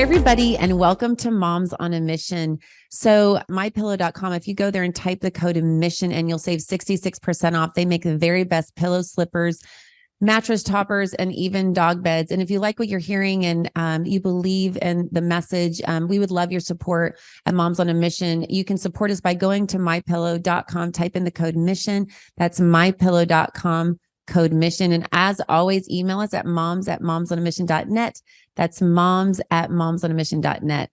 everybody, and welcome to Moms on a Mission. So mypillow.com, if you go there and type the code MISSION and you'll save 66% off. They make the very best pillow slippers, mattress toppers, and even dog beds. And if you like what you're hearing and you believe in the message, we would love your support at Moms on a Mission. You can support us by going to mypillow.com, type in the code MISSION. That's mypillow.com, code MISSION. And as always, email us at moms@momsonamission.net. That's moms@momsonamission.net.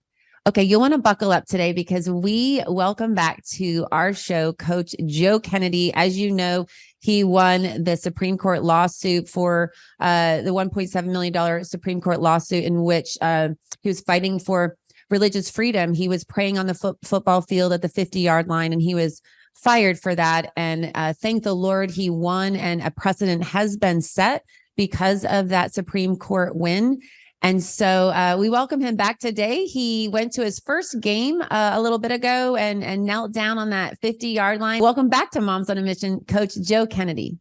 Okay, you'll want to buckle up today because we welcome back to our show Coach Joe Kennedy. As you know, he won the Supreme Court lawsuit for the $1.7 million Supreme Court lawsuit in which he was fighting for religious freedom. He was praying on the football field at the 50-yard line, and he was fired for that. And thank the Lord he won, and a precedent has been set because of that Supreme Court win. And so we welcome him back today. He went to his first game a little bit ago and knelt down on that 50-yard line. Welcome back to Moms on a Mission, Coach Joe Kennedy.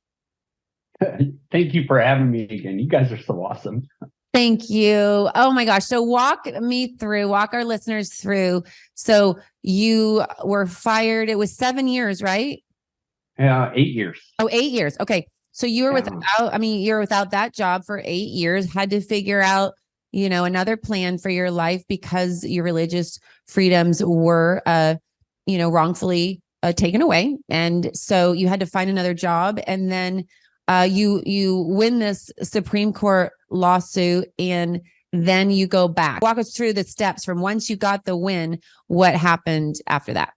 Thank you for having me again. You guys are so awesome. Thank you. Oh my gosh. So walk our listeners through. So you were fired. It was 7 years, right? 8 years. Oh, 8 years. Okay. So you were you're without that job for 8 years, had to figure out, another plan for your life because your religious freedoms were, wrongfully taken away. And so you had to find another job. And then you win this Supreme Court lawsuit, and then you go back. Walk us through the steps from once you got the win, what happened after that?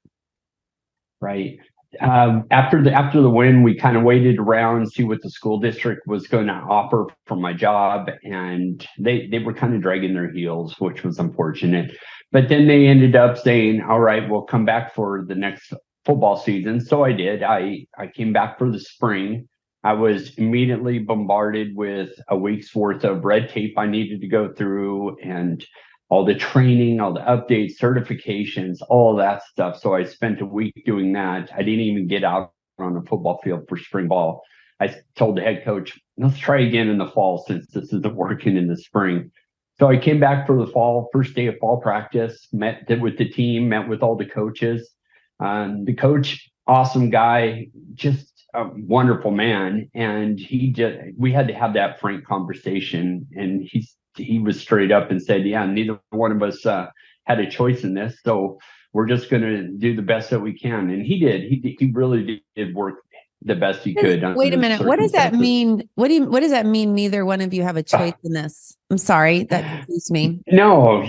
Right. After the win, we kind of waited around, see what the school district was going to offer for my job. And they were kind of dragging their heels, which was unfortunate. But then they ended up saying, all right, we'll come back for the next football season. So I did. I came back for the spring. I was immediately bombarded with a week's worth of red tape I needed to go through, and all the training, all the updates, certifications, all that stuff. So I spent a week doing that. I didn't even get out on the football field for spring ball. I told the head coach, let's try again in the fall since this isn't working in the spring. So I came back for the fall, first day of fall practice, met with the team, met with all the coaches. The coach, awesome guy, just a wonderful man. And we had to have that frank conversation. And he was straight up and said, yeah, neither one of us had a choice in this. So we're just going to do the best that we can. And he did. He really did work the best he could. Wait a minute. What does that mean? What does that mean? Neither one of you have a choice in this. I'm sorry. That confused me. No.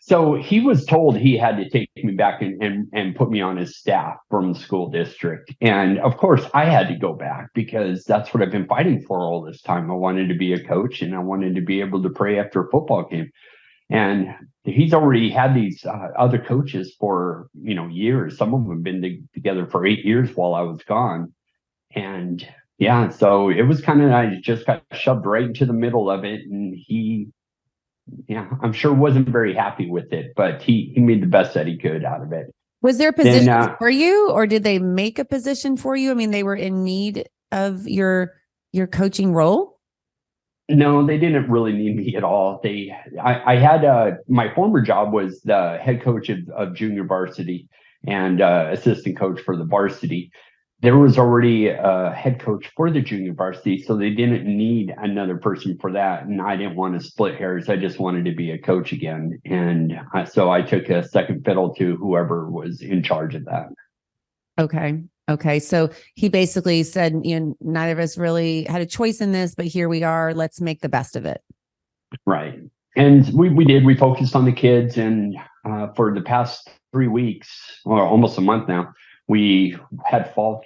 So he was told he had to take me back and put me on his staff from the school district. And of course I had to go back because that's what I've been fighting for all this time. I wanted to be a coach, and I wanted to be able to pray after a football game. And he's already had these other coaches for, years. Some of them have been together for 8 years while I was gone. And yeah, so it was I just got shoved right into the middle of it. And I'm sure wasn't very happy with it, but he made the best that he could out of it. Was there a position for you, or did they make a position for you? I mean, they were in need of your coaching role? No, they didn't really need me at all. I had my former job was the head coach of junior varsity and assistant coach for the varsity. There was already a head coach for the junior varsity, so they didn't need another person for that. And I didn't want to split hairs. I just wanted to be a coach again. And so I took a second fiddle to whoever was in charge of that. Okay. So he basically said, neither of us really had a choice in this, but here we are. Let's make the best of it. Right. And we did. We focused on the kids. And for the past 3 weeks, or almost a month now, we had fall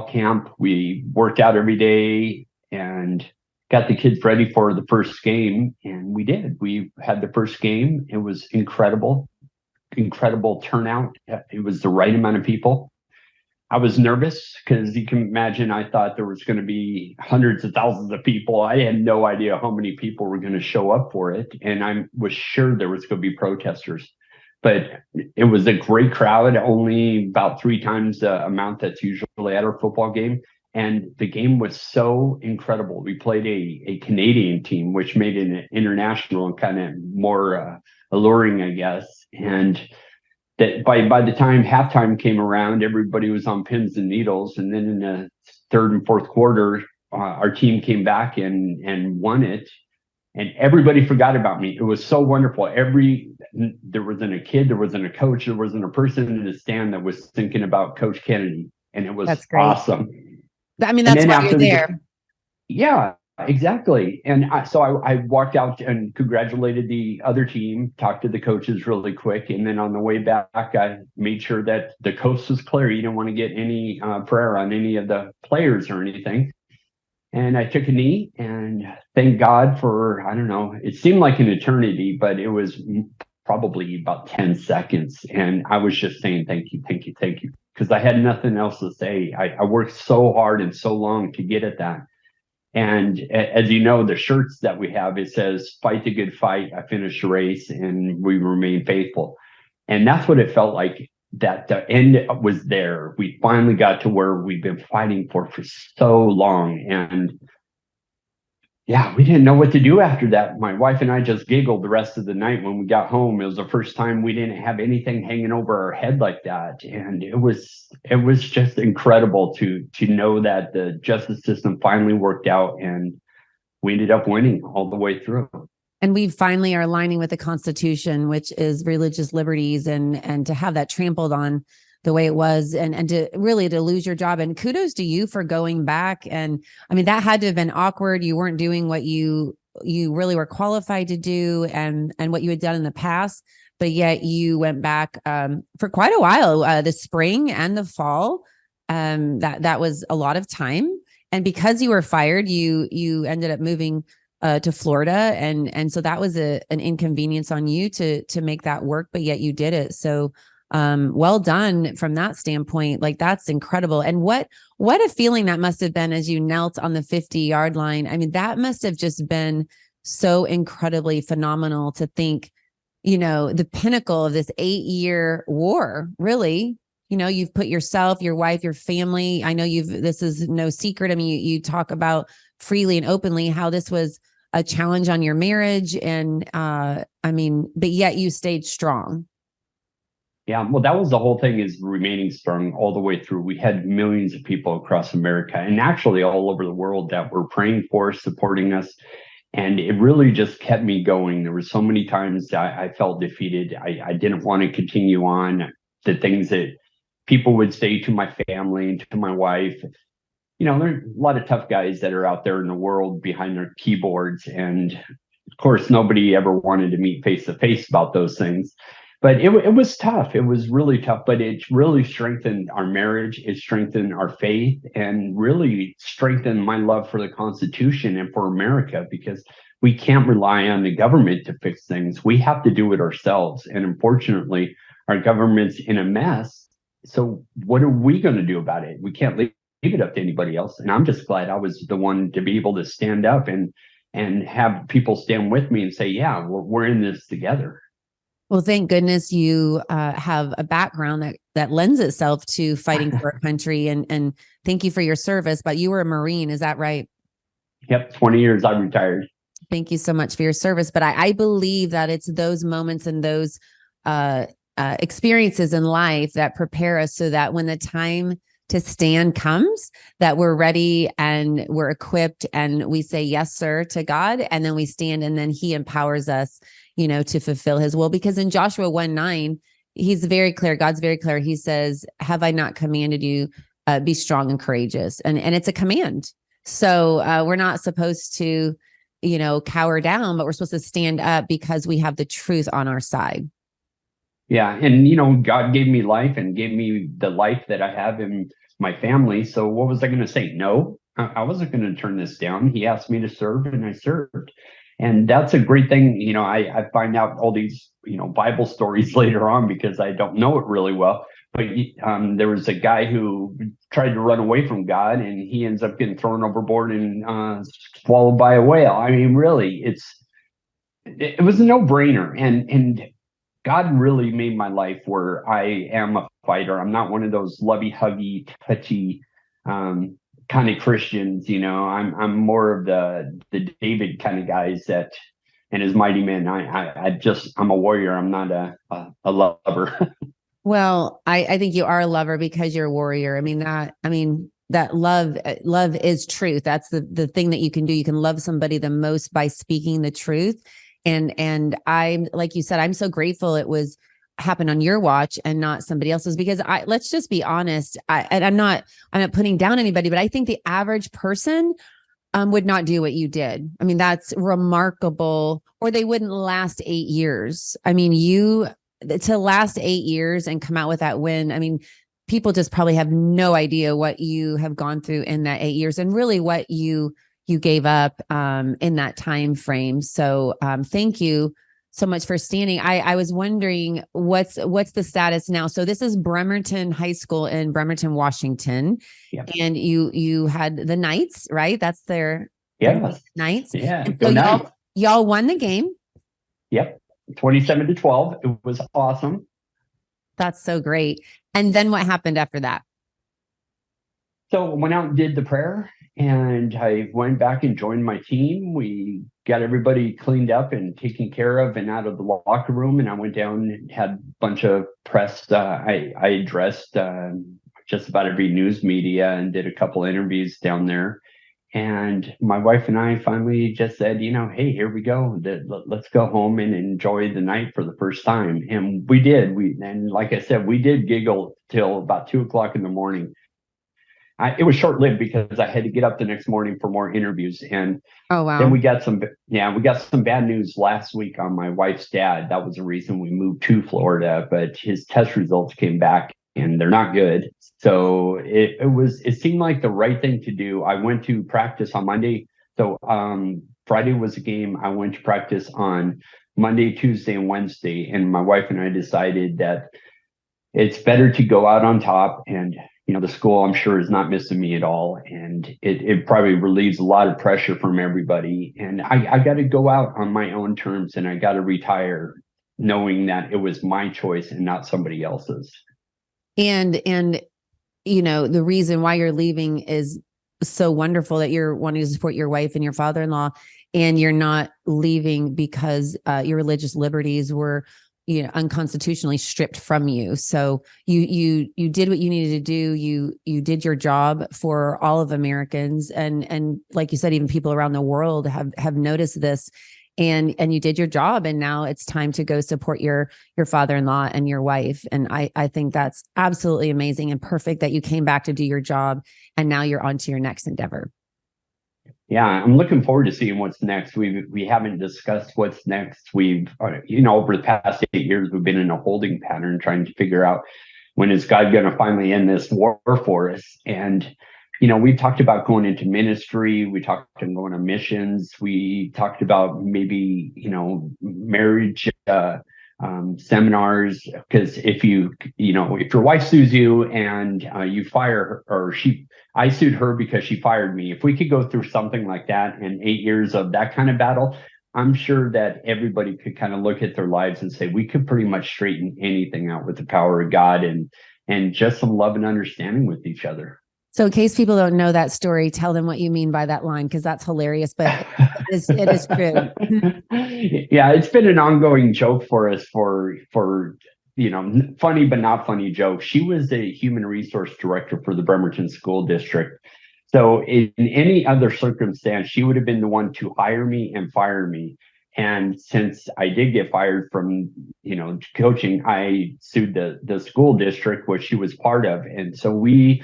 camp. We worked out every day and got the kids ready for the first game. And we did. We had the first game. It was incredible turnout. It was the right amount of people. I was nervous because you can imagine I thought there was going to be hundreds of thousands of people. I had no idea how many people were going to show up for it. And I was sure there was going to be protesters. But it was a great crowd, only about 3 times the amount that's usually at our football game. And the game was so incredible. We played a Canadian team, which made it international and kind of more alluring, I guess. And that by the time halftime came around, everybody was on pins and needles. And then in the third and fourth quarter, our team came back and won it. And everybody forgot about me. It was so wonderful. There wasn't a kid, there wasn't a coach, there wasn't a person in the stand that was thinking about Coach Kennedy. And it was That's great. awesome. I mean, And that's then why after you're there. yeah, exactly. And I walked out and congratulated the other team, talked to the coaches really quick. And then on the way back, I made sure that the coast was clear. You didn't want to get any prayer on any of the players or anything. And I took a knee and thank God for, I don't know, it seemed like an eternity, but it was probably about 10 seconds. And I was just saying, thank you, thank you, thank you. Because I had nothing else to say. I worked so hard and so long to get at that. And as you know, the shirts that we have, it says, fight the good fight. I finished the race and we remain faithful. And that's what it felt like, that the end was there. We finally got to where we've been fighting for so long. And yeah, we didn't know what to do after that. My wife and I just giggled the rest of the night when we got home. It was the first time we didn't have anything hanging over our head like that. And it was just incredible to know that the justice system finally worked out and we ended up winning all the way through. And we finally are aligning with the Constitution, which is religious liberties, and to have that trampled on the way it was, and to really to lose your job. And kudos to you for going back. And I mean, that had to have been awkward. You weren't doing what you really were qualified to do, and what you had done in the past, but yet you went back for quite a while, the spring and the fall. That was a lot of time. And because you were fired, you ended up moving to Florida, and so that was an inconvenience on you to make that work, but yet you did it. So well done from that standpoint. Like, that's incredible. And what a feeling that must have been as you knelt on the 50-yard line. I mean, that must have just been so incredibly phenomenal to think, the pinnacle of this 8-year war, really. You've put yourself, your wife, your family. I know this is no secret. I mean, you talk about freely and openly how this was a challenge on your marriage. And but yet you stayed strong. Yeah, well, that was the whole thing, is remaining strong all the way through. We had millions of people across America and actually all over the world that were praying for us, supporting us. And it really just kept me going. There were so many times I felt defeated. I didn't want to continue on. The things that people would say to my family and to my wife. There's a lot of tough guys that are out there in the world behind their keyboards. And of course, nobody ever wanted to meet face to face about those things. But it was tough. It was really tough, but it really strengthened our marriage. It strengthened our faith and really strengthened my love for the Constitution and for America, because we can't rely on the government to fix things. We have to do it ourselves. And unfortunately, our government's in a mess. So what are we going to do about it? We can't leave it up to anybody else. And I'm just glad I was the one to be able to stand up and have people stand with me and say, yeah, we're in this together. Well, thank goodness you have a background that lends itself to fighting for a country, and thank you for your service. But you were a Marine, is that right? Yep, 20 years. I retired. Thank you so much for your service. But I believe that it's those moments and those experiences in life that prepare us so that when the time to stand comes, that we're ready and we're equipped and we say yes, sir, to God, and then we stand, and then He empowers us, to fulfill His will. Because in Joshua 1:9, He's very clear. God's very clear. He says, "Have I not commanded you, be strong and courageous?" And it's a command. So we're not supposed to, cower down, but we're supposed to stand up because we have the truth on our side. Yeah. And, God gave me life and gave me the life that I have in my family. So what was I going to say? No, I wasn't going to turn this down. He asked me to serve and I served. And that's a great thing. I find out all these, Bible stories later on because I don't know it really well. But there was a guy who tried to run away from God and he ends up getting thrown overboard and swallowed by a whale. I mean, really, it was a no-brainer. And God really made my life where I am a fighter. I'm not one of those lovey-huggy, touchy kind of Christians. I'm more of the David kind of guys that and his mighty men. I'm a warrior. I'm not a lover. Well, I think you are a lover because you're a warrior. That love is truth. That's the thing that you can do. You can love somebody the most by speaking the truth. And I'm, like you said, I'm so grateful it was happened on your watch and not somebody else's, because let's just be honest. I'm not putting down anybody, but I think the average person would not do what you did. I mean, that's remarkable, or they wouldn't last 8 years. I mean, to last 8 years and come out with that win. I mean, people just probably have no idea what you have gone through in that 8 years, and really what you gave up in that time frame. So thank you so much for standing. I was wondering what's the status now. So this is Bremerton High School in Bremerton, Washington. Yep. And you had the Knights, right? That's their Knights. Yeah. And so y'all won the game. Yep. 27-12. It was awesome. That's so great. And then what happened after that? So I went out and did the prayer, and I went back and joined my team. We got everybody cleaned up and taken care of and out of the locker room. And I went down and had a bunch of press. I addressed just about every news media and did a couple interviews down there. And my wife and I finally just said, hey, here we go. Let's go home and enjoy the night for the first time. And we did. And like I said, we did giggle till about 2:00 in the morning. It was short-lived because I had to get up the next morning for more interviews. And oh, wow. Then we got some bad news last week on my wife's dad. That was the reason we moved to Florida, but his test results came back and they're not good. So it seemed like the right thing to do. I went to practice on Monday. So Friday was a game. I went to practice on Monday, Tuesday, and Wednesday. And my wife and I decided that it's better to go out on top. And the school, I'm sure, is not missing me at all. And it probably relieves a lot of pressure from everybody. And I got to go out on my own terms, and I got to retire knowing that it was my choice and not somebody else's. And the reason why you're leaving is so wonderful, that you're wanting to support your wife and your father-in-law, and you're not leaving because your religious liberties were unconstitutionally stripped from you. So you did what you needed to do. You did your job for all of Americans, and like you said, even people around the world have noticed this, and you did your job, and now it's time to go support your father-in-law and your wife. And I think that's absolutely amazing and perfect that you came back to do your job, and now you're on to your next endeavor. Yeah, I'm looking forward to seeing what's next. We haven't discussed what's next. We've, over the past 8 years, we've been in a holding pattern trying to figure out when is God going to finally end this war for us. And, we've talked about going into ministry. We talked about going on missions. We talked about maybe, marriage seminars, because if your wife sues you and you fire her, or I sued her because she fired me. If we could go through something like that in 8 years of that kind of battle, I'm sure that everybody could kind of look at their lives and say, we could pretty much straighten anything out with the power of God and just some love and understanding with each other. So in case people don't know that story, tell them what you mean by that line, because that's hilarious, but it is true. Yeah, it's been an ongoing joke for us for funny but not funny joke. She was a human resource director for the Bremerton School District. So in any other circumstance, she would have been the one to hire me and fire me. And since I did get fired from, coaching, I sued the school district, which she was part of. And so we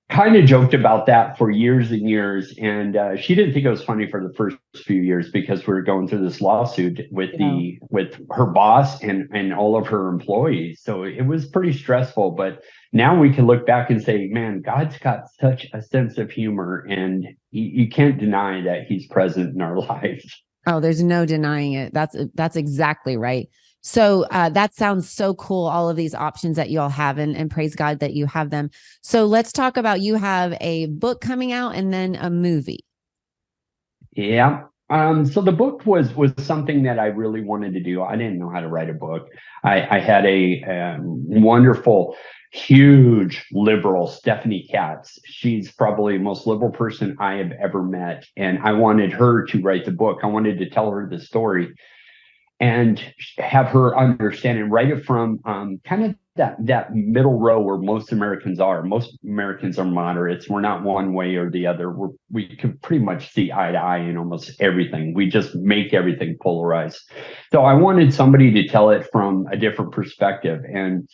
kind of joked about that for years and years. And she didn't think it was funny for the first few years because we were going through this lawsuit with her boss and all of her employees. So it was pretty stressful. But now we can look back and say, man, God's got such a sense of humor, and you can't deny that he's present in our lives. Oh, there's no denying it. That's exactly right. So that sounds so cool. All of these options that you all have, and praise God that you have them. So let's talk about, you have a book coming out and then a movie. Yeah. So the book was something that I really wanted to do. I didn't know how to write a book. I had a wonderful, huge liberal, Stephanie Katz. She's probably the most liberal person I have ever met, and I wanted her to write the book. I wanted to tell her the story and have her understand and write it from kind of that middle row where most Americans are. Most Americans are moderates. We're not one way or the other. We can pretty much see eye to eye in almost everything. We just make everything polarized. So I wanted somebody to tell it from a different perspective. And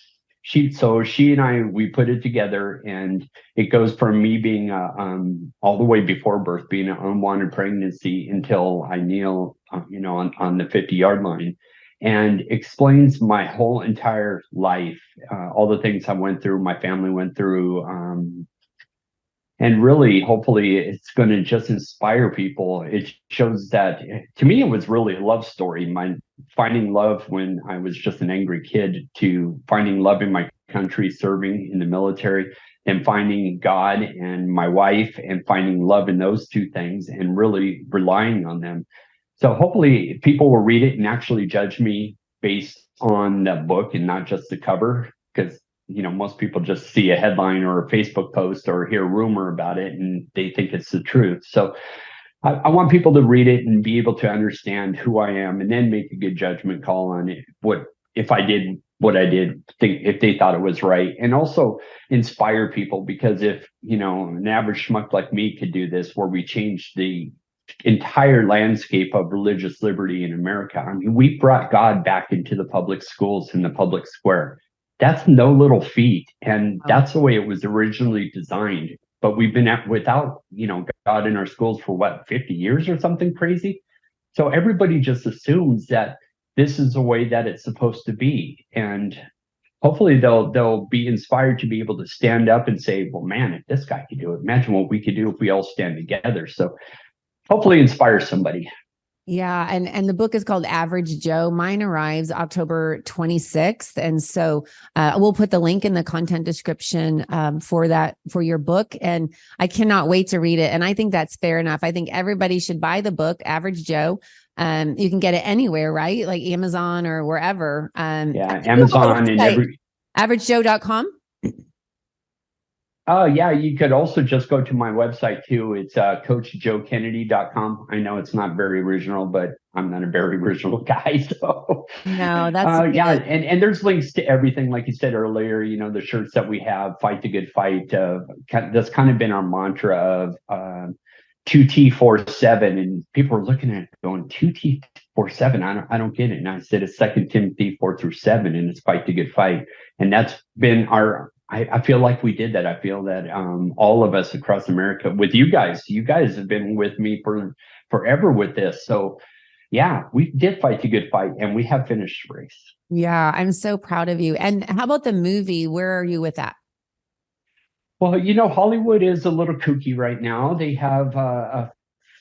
she and I, we put it together, and it goes from me being all the way before birth, being an unwanted pregnancy, until I kneel, on the 50-yard line, and explains my whole entire life, all the things I went through, my family went through, and really, hopefully, it's going to just inspire people. It shows that, to me, it was really a love story. My finding love when I was just an angry kid, to finding love in my country, serving in the military, and finding God and my wife, and finding love in those two things, and really relying on them. So hopefully people will read it and actually judge me based on the book and not just the cover, because most people just see a headline or a Facebook post or hear a rumor about it and they think it's the truth. So I want people to read it and be able to understand who I am, and then make a good judgment call on it. What if I did what I did, think if they thought it was right, and also inspire people, because if an average schmuck like me could do this, where we change the entire landscape of religious liberty in America. I mean, we brought God back into the public schools, in the public square. That's no little feat, and that's the way it was originally designed. But we've been without, God in our schools for 50 years or something crazy. So everybody just assumes that this is the way that it's supposed to be, and hopefully they'll be inspired to be able to stand up and say, well, man, if this guy could do it, imagine what we could do if we all stand together. So hopefully inspire somebody. Yeah, and the book is called Average Joe. Mine arrives October 26th, and so we'll put the link in the content description for your book. And I cannot wait to read it. And I think that's fair enough. I think everybody should buy the book, Average Joe. You can get it anywhere, right? Like Amazon or wherever. Yeah, Amazon and AverageJoe.com. Oh, yeah. You could also just go to my website too. It's coachjoekennedy.com. I know it's not very original, but I'm not a very original guy. So no, that's yeah. And there's links to everything. Like you said earlier, the shirts that we have, fight the good fight. That's kind of been our mantra of 2T47. And people are looking at it going, 2T47. I don't get it. And I said it's 2 Timothy 4-7, and it's fight the good fight. And that's been I feel like we did that. I feel that all of us across America, with you guys have been with me for forever with this. So yeah, we did fight the good fight, and we have finished the race. Yeah, I'm so proud of you. And how about the movie? Where are you with that? Well, Hollywood is a little kooky right now. They have a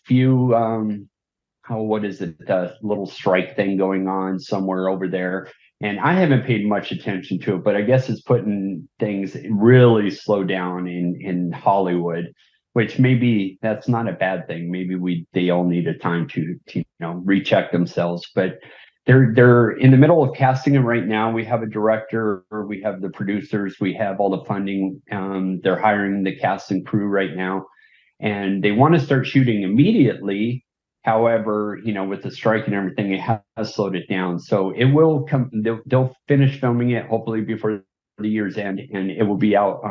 few, what is it, a little strike thing going on somewhere over there. And I haven't paid much attention to it, but I guess it's putting things really slow down in Hollywood, which maybe that's not a bad thing. Maybe they all need a time to recheck themselves. But they're in the middle of casting it right now. We have a director, we have the producers, we have all the funding. They're hiring the cast and crew right now, and they want to start shooting immediately. However, with the strike and everything, it has slowed it down. So it will come. They'll finish filming it hopefully before the year's end, and it will be out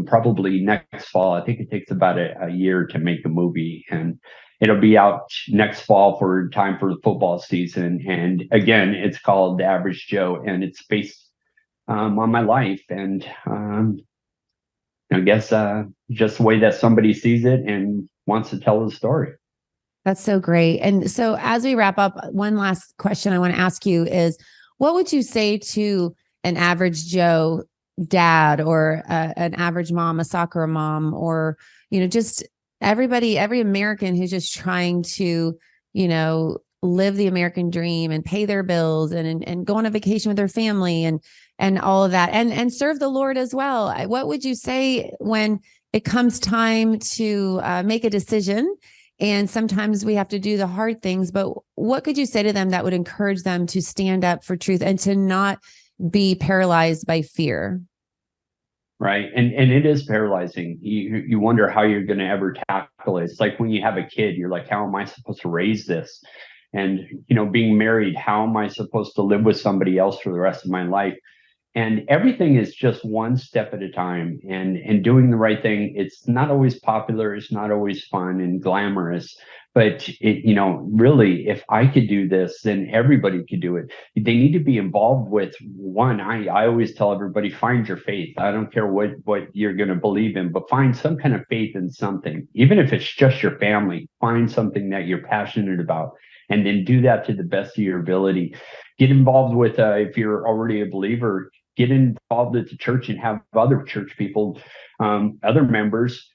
probably next fall. I think it takes about a year to make a movie, and it'll be out next fall for time for the football season. And again, it's called The Average Joe, and it's based on my life, and I guess just the way that somebody sees it and wants to tell the story. That's so great. And so as we wrap up, one last question I want to ask you is, what would you say to an average Joe dad, or an average mom, a soccer mom, or, just everybody, every American who's just trying to, live the American dream and pay their bills and go on a vacation with their family and all of that, and serve the Lord as well? What would you say when it comes time to make a decision And sometimes we have to do the hard things, but what could you say to them that would encourage them to stand up for truth and to not be paralyzed by fear? Right. And it is paralyzing. You wonder how you're going to ever tackle it. It's like when you have a kid, you're like, how am I supposed to raise this? And, being married, how am I supposed to live with somebody else for the rest of my life? And everything is just one step at a time, and doing the right thing. It's not always popular. It's not always fun and glamorous, but really, if I could do this, then everybody could do it. They need to be involved with one. I always tell everybody, find your faith. I don't care what you're going to believe in, but find some kind of faith in something. Even if it's just your family, find something that you're passionate about, and then do that to the best of your ability. Get involved with, if you're already a believer, get involved at the church and have other church people, other members,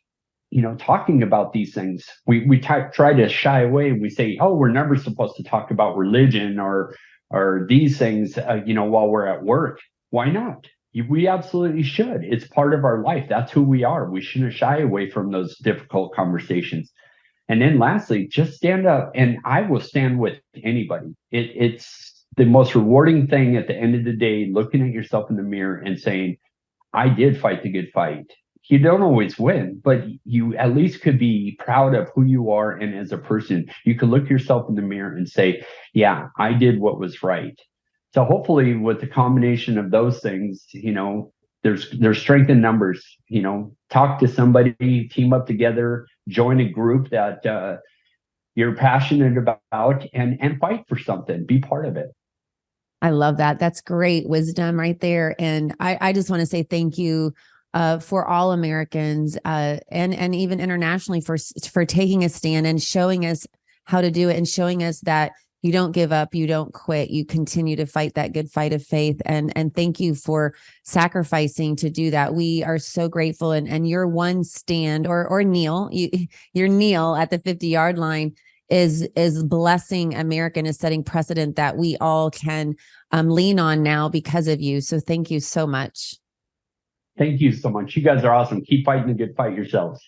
talking about these things. We try to shy away. We say, oh, we're never supposed to talk about religion or these things, while we're at work. Why not? We absolutely should. It's part of our life. That's who we are. We shouldn't shy away from those difficult conversations. And then lastly, just stand up, and I will stand with anybody. It's the most rewarding thing at the end of the day, looking at yourself in the mirror and saying, I did fight the good fight. You don't always win, but you at least could be proud of who you are. And as a person, you could look yourself in the mirror and say, yeah, I did what was right. So hopefully with the combination of those things, there's strength in numbers. Talk to somebody, team up together, join a group that you're passionate about, and fight for something. Be part of it. I love that. That's great wisdom right there. And I just want to say thank you for all Americans and even internationally for taking a stand and showing us how to do it, and showing us that you don't give up, you don't quit, you continue to fight that good fight of faith. And thank you for sacrificing to do that. We are so grateful. And your one stand or kneel, your kneel at the 50-yard line is blessing America and is setting precedent that we all can lean on now because of you. So thank you so much. Thank you so much. You guys are awesome. Keep fighting the good fight yourselves.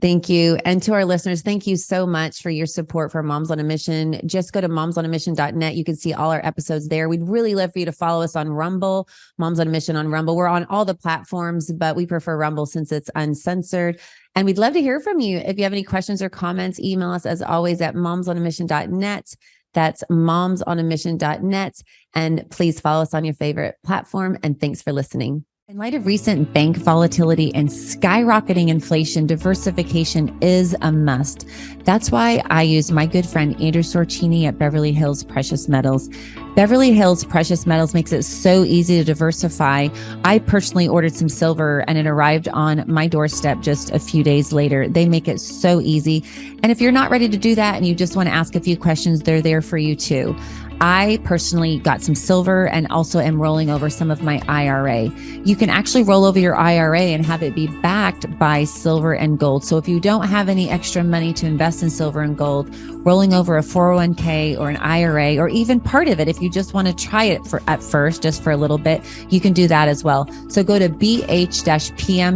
Thank you. And to our listeners, thank you so much for your support for Moms on a Mission. Just go to momsonamission.net. You can see all our episodes there. We'd really love for you to follow us on Rumble, Moms on a Mission on Rumble. We're on all the platforms, but we prefer Rumble since it's uncensored. And we'd love to hear from you. If you have any questions or comments, email us as always at momsonamission.net. That's momsonamission.net. And please follow us on your favorite platform. And thanks for listening. In light of recent bank volatility and skyrocketing inflation, diversification is a must. That's why I use my good friend Andrew Sorcini at Beverly Hills Precious Metals. Beverly Hills Precious Metals makes it so easy to diversify. I personally ordered some silver and it arrived on my doorstep just a few days later. They make it so easy. And if you're not ready to do that and you just want to ask a few questions, they're there for you too. I personally got some silver and also am rolling over some of my IRA. You can actually roll over your IRA and have it be backed by silver and gold. So if you don't have any extra money to invest in silver and gold, rolling over a 401k or an IRA, or even part of it, if you just want to try it at first, just for a little bit, you can do that as well. So go to bh-pm.com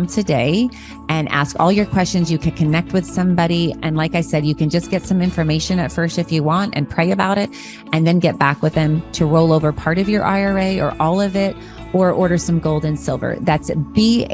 today and ask all your questions. You can connect with somebody. And like I said, you can just get some information at first if you want and pray about it, and then get back with them to roll over part of your IRA or all of it, or order some gold and silver. That's bh-pm.com.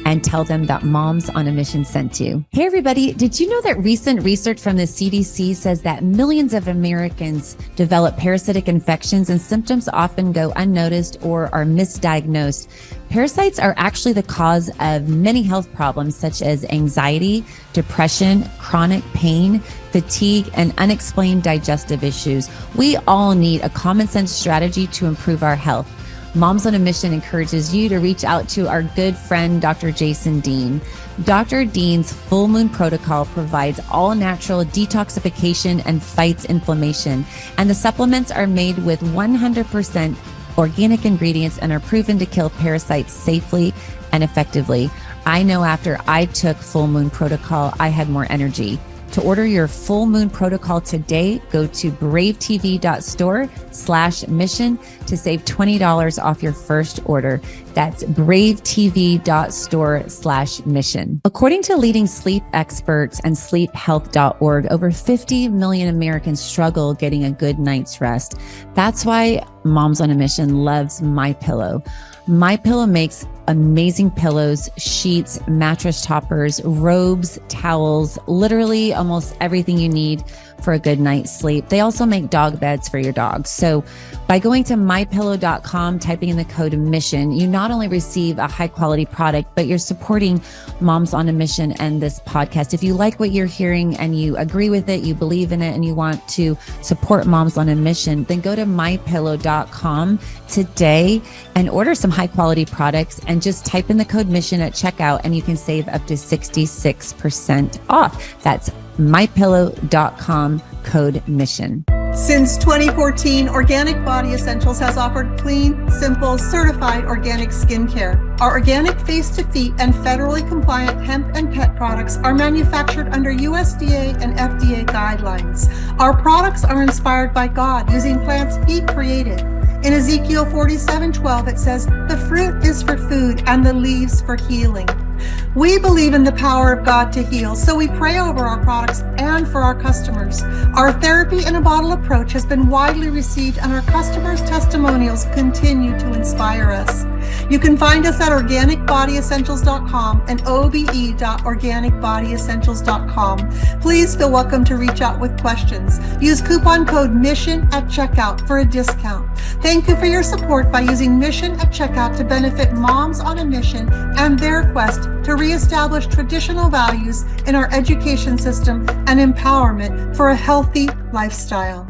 and tell them that Moms on a Mission sent you. Hey, everybody. Did you know that recent research from the CDC says that millions of Americans develop parasitic infections and symptoms often go unnoticed or are misdiagnosed? Parasites are actually the cause of many health problems such as anxiety, depression, chronic pain, fatigue, and unexplained digestive issues. We all need a common sense strategy to improve our health. Moms on a Mission encourages you to reach out to our good friend, Dr. Jason Dean. Dr. Dean's Full Moon Protocol provides all natural detoxification and fights inflammation. And the supplements are made with 100% organic ingredients and are proven to kill parasites safely and effectively. I know after I took Full Moon Protocol, I had more energy, To order your full moon protocol today, go to bravetv.store/mission to save $20 off your first order. That's bravetv.store/mission. According to leading sleep experts and sleephealth.org, over 50 million Americans struggle getting a good night's rest. That's why Moms on a Mission loves MyPillow. MyPillow makes amazing pillows, sheets, mattress toppers, robes, towels, literally almost everything you need for a good night's sleep. They also make dog beds for your dogs. So by going to mypillow.com, typing in the code MISSION, you not only receive a high quality product, but you're supporting Moms on a Mission and this podcast. If you like what you're hearing and you agree with it, you believe in it, and you want to support Moms on a Mission, then go to mypillow.com today and order some high quality products and just type in the code MISSION at checkout and you can save up to 66% off. That's mypillow.com, code MISSION. Since 2014, Organic Body Essentials has offered clean, simple, certified organic skincare. Our organic face-to-feet and federally compliant hemp and pet products are manufactured under USDA and FDA guidelines. Our products are inspired by God using plants He created. In Ezekiel 47:12, it says, "The fruit is for food and the leaves for healing." We believe in the power of God to heal, so we pray over our products and for our customers. Our therapy in a bottle approach has been widely received, and our customers' testimonials continue to inspire us. You can find us at organicbodyessentials.com and obe.organicbodyessentials.com. Please feel welcome to reach out with questions. Use coupon code MISSION at checkout for a discount. Thank you for your support by using MISSION at checkout to benefit Moms on a Mission and their quest to reestablish traditional values in our education system and empowerment for a healthy lifestyle.